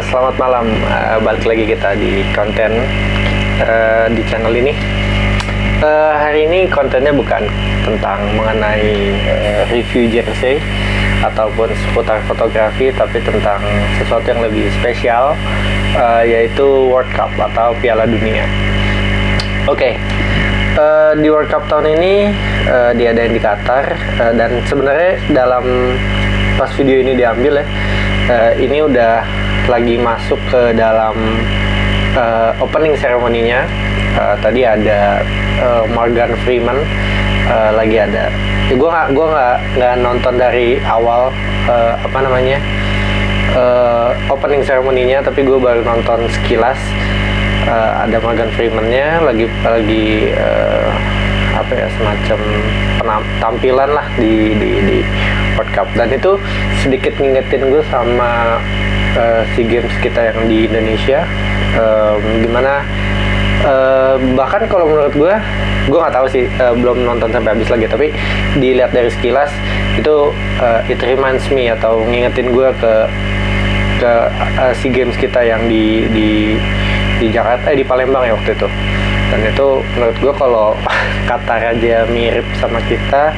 Selamat malam. Balik lagi kita di konten di channel ini. Hari ini kontennya bukan tentang mengenai review jersey ataupun seputar fotografi, tapi tentang sesuatu yang lebih spesial, yaitu World Cup atau Piala Dunia. Oke. Di World Cup tahun ini diadain di Qatar, dan sebenarnya dalam pas video ini diambil ya, ini udah lagi masuk ke dalam opening ceremony-nya. Tadi ada Morgan Freeman lagi ada. Gue nggak nonton dari awal opening ceremony-nya, tapi gue baru nonton sekilas. Ada Morgan Freeman-nya lagi semacam tampilan lah di World Cup, dan itu sedikit ngingetin gue sama SEA Games kita yang di Indonesia, gimana bahkan kalau menurut gue nggak tahu sih, belum nonton sampai habis lagi, tapi dilihat dari sekilas itu it reminds me atau ngingetin gue ke SEA Games kita yang di Jakarta, di Palembang ya waktu itu. Dan itu menurut gue kalau Qatar aja mirip sama kita,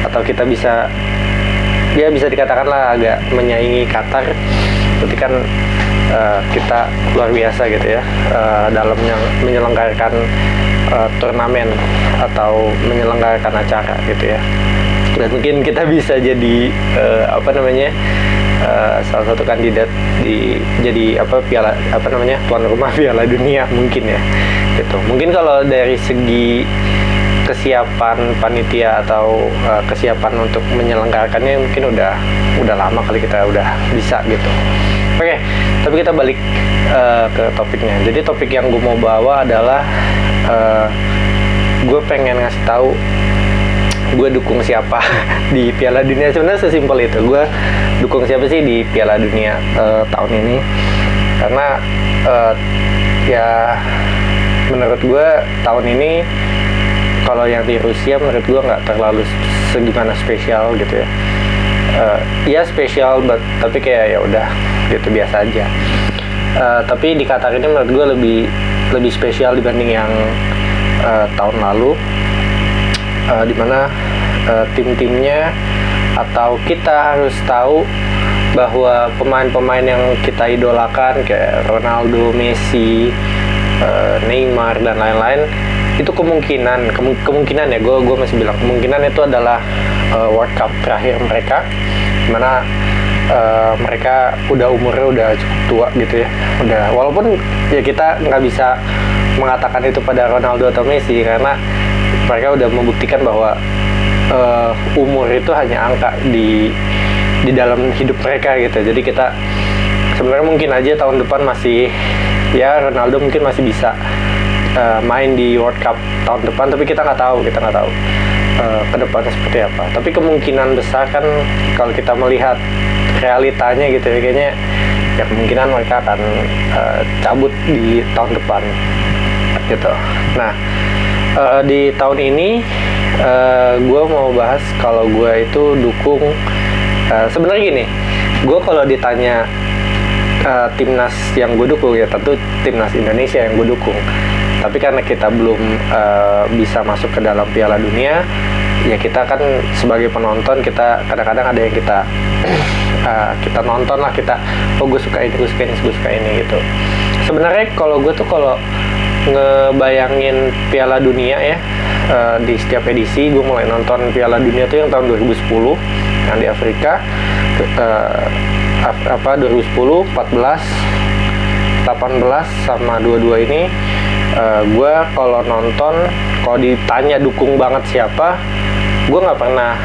atau kita bisa dikatakan lah agak menyaingi Qatar, berarti kan kita luar biasa gitu ya, dalam menyelenggarakan turnamen atau menyelenggarakan acara gitu ya. Dan mungkin kita bisa jadi salah satu kandidat jadi tuan rumah Piala Dunia mungkin ya gitu. Mungkin kalau dari segi kesiapan panitia atau kesiapan untuk menyelenggarakannya mungkin udah lama kali kita udah bisa gitu. Oke, tapi kita balik ke topiknya. Jadi topik yang gue mau bawa adalah gue pengen ngasih tahu gue dukung siapa di Piala Dunia. Sebenarnya sesimpel itu, gue dukung siapa sih di Piala Dunia tahun ini, karena ya menurut gue tahun ini kalau yang di Rusia menurut gue nggak terlalu segimana spesial gitu ya. Ya spesial, tapi kayak ya udah gitu, biasa aja. Tapi di Qatar ini menurut gue lebih spesial dibanding yang tahun lalu, dimana tim-timnya atau kita harus tahu bahwa pemain-pemain yang kita idolakan kayak Ronaldo, Messi, Neymar dan lain-lain, itu kemungkinan ya, gue masih bilang kemungkinan itu adalah World Cup terakhir mereka, dimana mereka umurnya udah cukup tua gitu ya. Walaupun ya kita nggak bisa mengatakan itu pada Ronaldo atau Messi, karena mereka udah membuktikan bahwa umur itu hanya angka di dalam hidup mereka gitu. Jadi kita sebenarnya mungkin aja tahun depan masih, ya Ronaldo mungkin masih bisa main di World Cup tahun depan, tapi kita nggak tahu ke depannya seperti apa. Tapi kemungkinan besar kan kalau kita melihat realitanya gitu ya, kayaknya ya kemungkinan mereka akan cabut di tahun depan gitu. Nah, di tahun ini gue mau bahas kalau gue itu dukung, sebenarnya gini, gue kalau ditanya timnas yang gue dukung, ya tentu timnas Indonesia yang gue dukung. Tapi karena kita belum bisa masuk ke dalam Piala Dunia, ya kita kan sebagai penonton, kita kadang-kadang ada yang kita nonton lah, gue suka ini gitu. Sebenarnya kalau gue tuh kalau ngebayangin Piala Dunia ya, di setiap edisi gue mulai nonton Piala Dunia tuh yang tahun 2010 yang di Afrika, 2010, 14, 18 sama 22 ini, gue kalau nonton, kalau ditanya dukung banget siapa, gue nggak pernah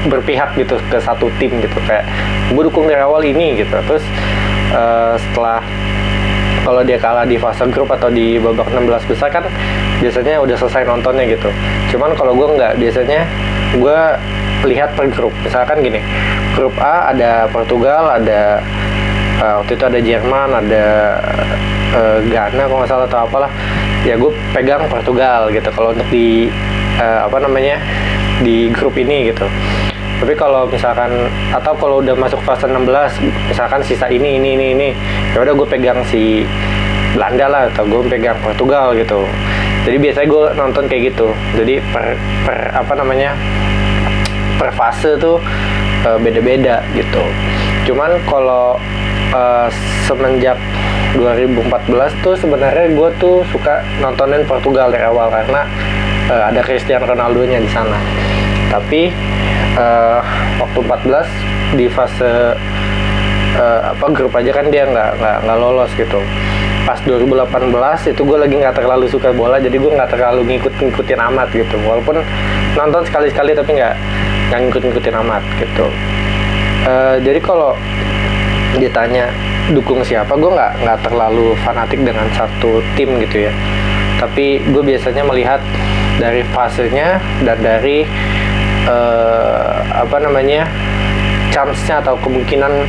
berpihak gitu ke satu tim gitu, kayak gue dukung dari awal ini gitu. Terus setelah, kalau dia kalah di fase grup atau di babak 16 besar kan biasanya udah selesai nontonnya gitu. Cuman kalau gue nggak, biasanya gue lihat per grup. Misalkan gini, grup A ada Portugal, ada waktu itu ada Jerman, ada Ghana kalau nggak salah atau apalah, ya gue pegang Portugal gitu kalau untuk di di grup ini gitu. Tapi kalau misalkan atau kalau udah masuk fase 16, misalkan sisa ini, ya udah gue pegang si Belanda lah, atau gue pegang Portugal gitu. Jadi biasanya gue nonton kayak gitu. Jadi per fase tuh beda-beda gitu. Cuman kalau semenjak 2014 tuh sebenarnya gue tuh suka nontonin Portugal dari awal karena ada Cristiano Ronaldo-nya di sana. Tapi waktu 14 di fase grup aja kan dia nggak lolos gitu. Pas 2018 itu gue lagi nggak terlalu suka bola, jadi gue nggak terlalu ngikutin amat gitu. Walaupun nonton sekali-sekali tapi nggak ngikutin amat gitu. Jadi kalau ditanya dukung siapa, gue nggak terlalu fanatik dengan satu tim gitu ya. Tapi gue biasanya melihat dari fasenya dan dari chance-nya atau kemungkinan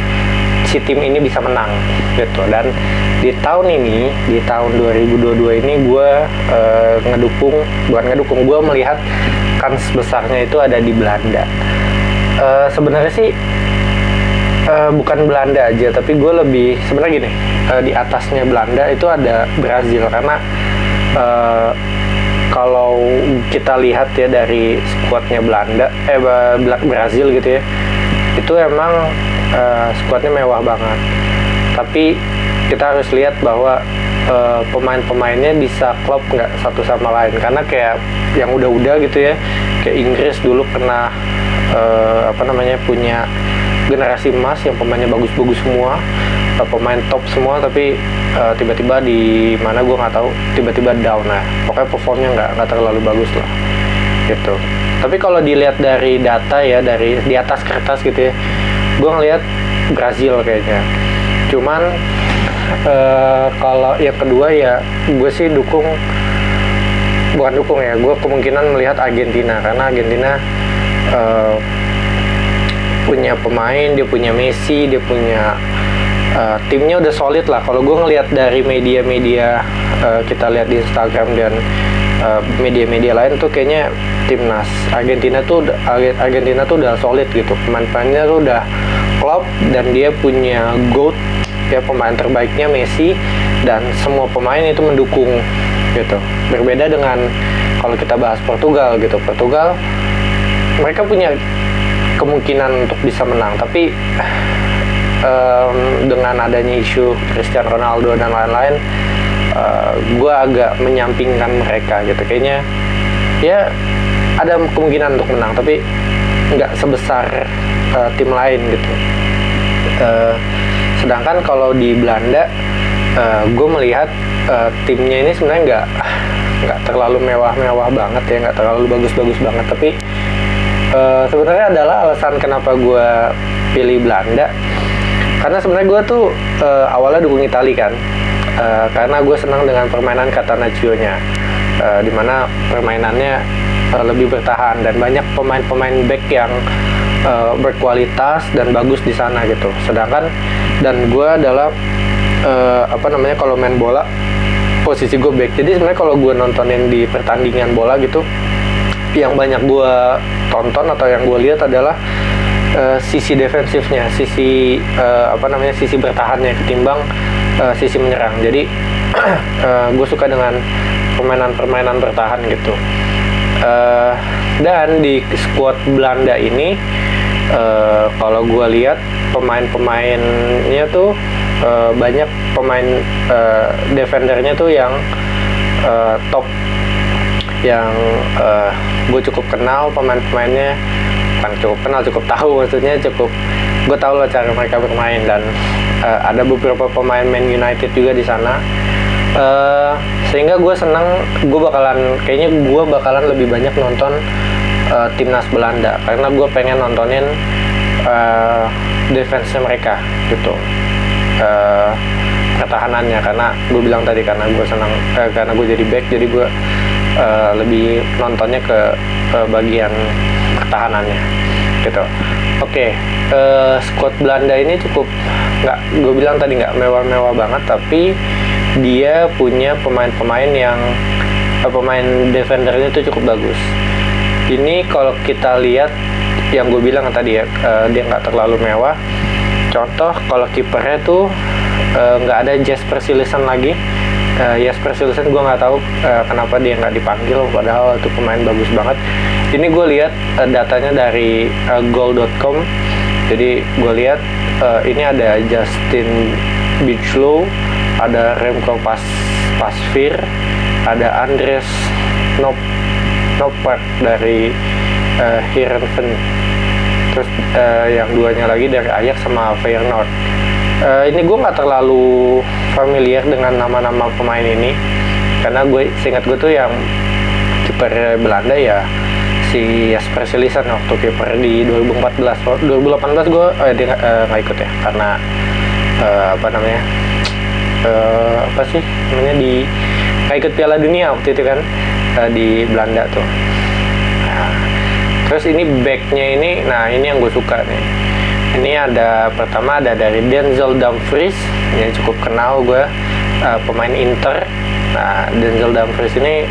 si tim ini bisa menang gitu. Dan di tahun 2022 ini gue gue melihat kans besarnya itu ada di Belanda. Sebenarnya sih bukan Belanda aja, tapi gue lebih sebenarnya gini, di atasnya Belanda itu ada Brazil, karena kalau kita lihat ya dari skuadnya Brazil gitu ya, itu emang skuadnya mewah banget. Tapi kita harus lihat bahwa pemain-pemainnya bisa klop nggak satu sama lain, karena kayak yang udah gitu ya, kayak Inggris dulu pernah punya generasi emas yang pemainnya bagus-bagus semua, pemain top semua, tapi tiba-tiba di mana gue nggak tahu, tiba-tiba down. Nah, pokoknya performnya nggak terlalu bagus lah gitu. Tapi kalau dilihat dari data ya, dari di atas kertas gitu ya, gue ngelihat Brazil kayaknya. Cuman kalau yang kedua ya gue sih gue kemungkinan melihat Argentina, karena Argentina punya pemain, dia punya Messi, dia punya timnya udah solid lah. Kalau gue ngelihat dari media-media kita lihat di Instagram dan media-media lain tuh kayaknya timnas Argentina tuh udah solid gitu. Pemain-pemainnya tuh udah klop dan dia punya GOAT ya, pemain terbaiknya Messi, dan semua pemain itu mendukung gitu. Berbeda dengan kalau kita bahas Portugal gitu. Portugal mereka punya kemungkinan untuk bisa menang, tapi dengan adanya isu Cristiano Ronaldo dan lain-lain, gue agak menyampingkan mereka gitu. Kayaknya ya ada kemungkinan untuk menang, tapi nggak sebesar tim lain gitu. Sedangkan kalau di Belanda, gue melihat timnya ini sebenarnya nggak terlalu mewah-mewah banget ya, nggak terlalu bagus-bagus banget, tapi sebenarnya adalah alasan kenapa gue pilih Belanda, karena sebenarnya gue tuh awalnya dukung Italia kan, karena gue senang dengan permainan Catanaccio-nya, dimana permainannya lebih bertahan dan banyak pemain-pemain back yang berkualitas dan bagus di sana gitu. Sedangkan dan gue adalah kalau main bola posisi gue back, jadi sebenarnya kalau gue nontonin di pertandingan bola gitu, yang banyak gue tonton atau yang gue lihat adalah sisi defensifnya, sisi sisi bertahannya ketimbang sisi menyerang. Jadi gue suka dengan permainan bertahan gitu. Dan di skuad Belanda ini, kalau gue lihat pemain-pemainnya tuh banyak pemain defendernya tuh yang top, yang gue cukup kenal pemain-pemainnya, bukan cukup kenal, cukup tahu, maksudnya gue tahu lah cara mereka bermain. Dan ada beberapa pemain Man United juga di sana, sehingga gue senang, kayaknya gue bakalan lebih banyak nonton timnas Belanda, karena gue pengen nontonin defense-nya mereka gitu, pertahanannya, karena gue bilang tadi, karena gue senang, karena gue jadi back, jadi gue lebih nontonnya ke bagian pertahanannya gitu. Oke, squad Belanda ini cukup, gue bilang tadi nggak mewah-mewah banget, tapi dia punya pemain-pemain yang pemain defendernya itu cukup bagus. Ini kalau kita lihat yang gue bilang tadi ya, dia nggak terlalu mewah. Contoh kalau kipernya tuh nggak ada Jesper Cillessen lagi. Jesper Cillessen gue nggak tahu kenapa dia nggak dipanggil, padahal itu pemain bagus banget. Ini gue lihat datanya dari goal.com. Jadi gue lihat ini ada Justin Bigelow, ada Remco Pasveer, ada Andres Noppert dari Heerenveen. Terus yang duanya lagi dari Ajax sama Feyenoord. Ini gue nggak terlalu familiar dengan nama-nama pemain ini, karena seingat gue tuh yang kiper Belanda ya si Jesper Cillessen waktu kiper di 2018 gue dia nggak ikut ya, karena nggak ikut Piala Dunia waktu itu kan, di Belanda tuh. Terus ini backnya ini, nah ini yang gue suka nih. Ini pertama ada dari Denzel Dumfries, yang cukup kenal gue, pemain Inter. Nah, Denzel Dumfries ini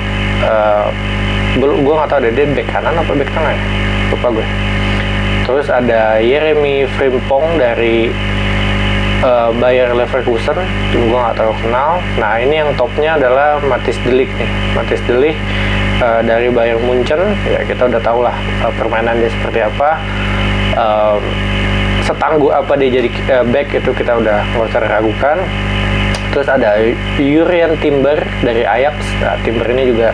gue nggak tahu ada dia back kanan apa back tengah ya, lupa gue. Terus ada Jeremy Frimpong dari Bayer Leverkusen, gue nggak terlalu kenal. Nah, ini yang topnya adalah Matthijs de Ligt nih. Matthijs de Ligt dari Bayern Munchen, ya kita udah tahu lah permainan dia seperti apa. Setangguh apa dia jadi back itu kita udah nggak usah ragukan. Terus ada Jurriën Timber dari Ajax. Nah, Timber ini juga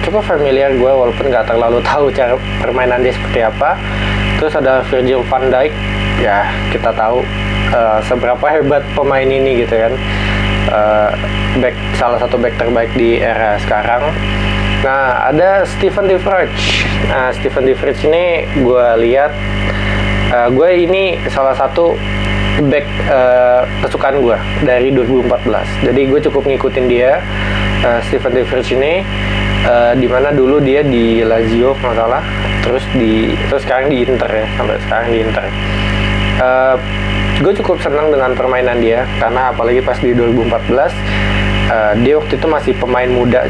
cukup familiar gue, walaupun nggak terlalu tahu cara permainan dia seperti apa. Terus ada Virgil van Dijk, ya kita tahu seberapa hebat pemain ini gitu kan, salah satu back terbaik di era sekarang. Nah, ada Steven de Vrij. Nah, Steven de Vrij ini gue lihat, gue ini salah satu back kesukaan gue dari 2014. Jadi gue cukup ngikutin dia, Steven de Vrij ini, dimana dulu dia di Lazio nggak salah, terus sekarang di Inter ya, sampai sekarang di Inter. Gue cukup senang dengan permainan dia, karena apalagi pas di 2014 dia waktu itu masih pemain muda,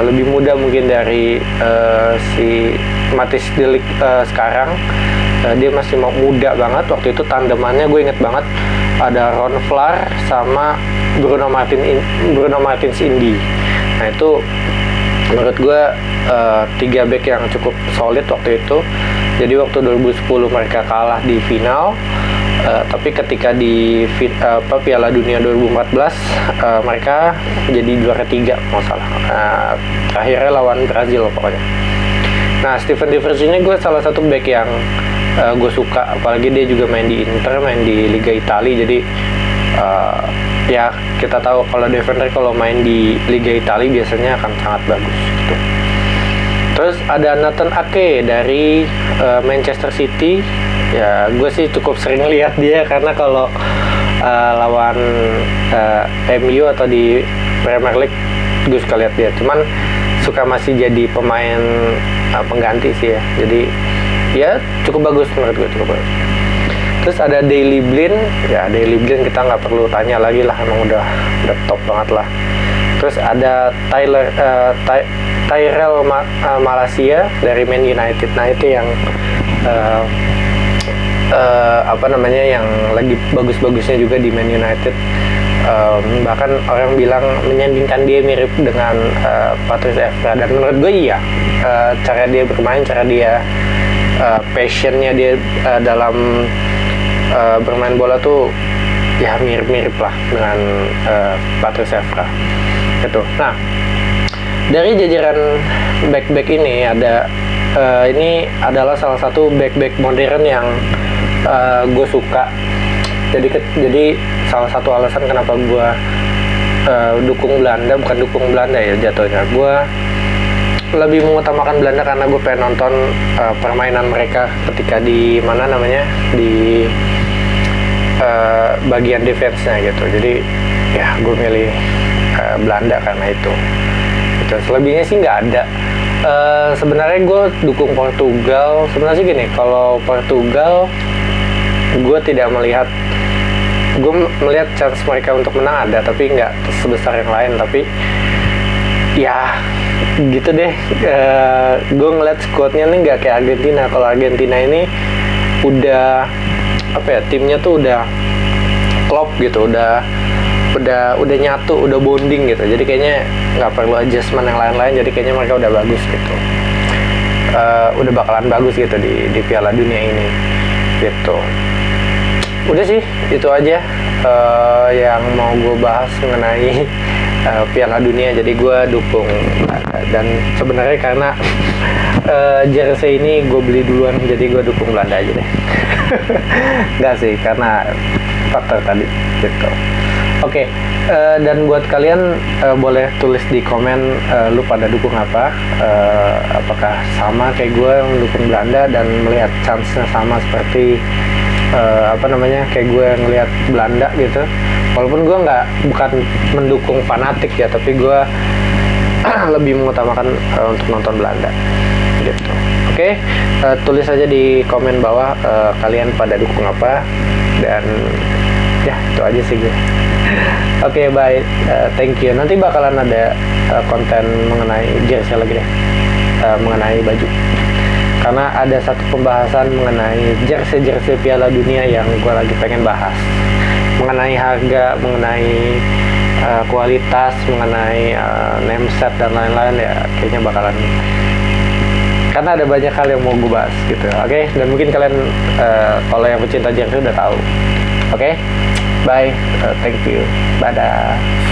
lebih muda mungkin dari si Matthijs de Ligt sekarang. Dia masih muda banget waktu itu. Tandemannya gue inget banget, ada Ron Vlaar sama Bruno Martins Indy. Nah, itu menurut gue 3 back yang cukup solid waktu itu. Jadi waktu 2010 mereka kalah di final, tapi ketika di Piala Dunia 2014 mereka jadi juara 3 nggak salah. Terakhirnya lawan Brazil pokoknya. Nah, Steven de Vrij ini gue salah satu back yang gue suka, apalagi dia juga main di Inter, main di Liga Italia. Jadi ya kita tahu kalau defender kalau main di Liga Italia biasanya akan sangat bagus gitu. Terus ada Nathan Ake dari Manchester City. Ya gue sih cukup sering lihat dia, karena kalau lawan MU atau di Premier League gue suka lihat dia. Cuman suka masih jadi pemain pengganti sih ya. Jadi ya cukup bagus menurut gue, cukup bagus. Terus ada Daley Blind. Ya Daley Blind kita nggak perlu tanya lagi lah, emang udah top banget lah. Terus ada Tyrell Malacia dari Man United. Nah, itu yang yang lagi bagus-bagusnya juga di Man United. Bahkan orang bilang menyandingkan dia mirip dengan Patrice Evra, dan menurut gue iya. Cara dia bermain, cara dia passionnya dia dalam bermain bola tuh ya mirip-mirip lah dengan Patrice Evra gitu. Nah, dari jajaran back-back ini ini adalah salah satu back-back modern yang gue suka. Jadi salah satu alasan kenapa gue dukung Belanda, bukan dukung Belanda ya jatuhnya, gue lebih mengutamakan Belanda karena gue pengen nonton permainan mereka ketika di bagian defense-nya gitu. Jadi ya gue milih Belanda karena itu. Selebihnya sih nggak ada. Sebenarnya gue dukung Portugal. Sebenarnya sih gini, kalau Portugal gue tidak melihat, gue melihat chance mereka untuk menang ada, tapi nggak sebesar yang lain. Tapi ya gitu deh. Gue ngeliat squadnya nih nggak kayak Argentina. Kalau Argentina ini udah apa ya, timnya tuh udah klop gitu, udah nyatu, udah bonding gitu. Jadi kayaknya nggak perlu adjustment yang lain-lain. Jadi kayaknya mereka udah bagus gitu. Udah bakalan bagus gitu di Piala Dunia ini gitu. Udah sih itu aja yang mau gue bahas mengenai Piala Dunia. Jadi gue dukung Belanda, dan sebenarnya karena jersey ini gue beli duluan, jadi gue dukung Belanda aja deh. Nggak sih, karena faktor tadi gitu. Oke, dan buat kalian boleh tulis di komen lu pada dukung apa, apakah sama kayak gue mendukung Belanda dan melihat chance-nya sama seperti kayak gue ngelihat Belanda gitu. Walaupun gue bukan mendukung fanatik ya, tapi gue lebih mengutamakan untuk nonton Belanda gitu. Oke, tulis aja di komen bawah kalian pada dukung apa, dan ya itu aja sih gue. Oke, bye. Thank you. Nanti bakalan ada konten mengenai jersey lagi deh, mengenai baju. Karena ada satu pembahasan mengenai jersey Piala Dunia yang gue lagi pengen bahas. Mengenai harga, mengenai kualitas, mengenai name set dan lain-lain, ya kayaknya bakalan, karena ada banyak hal yang mau gue bahas gitu. Oke, dan mungkin kalian kalau yang pecinta jersey udah tahu. Oke, bye. Thank you. Dadah.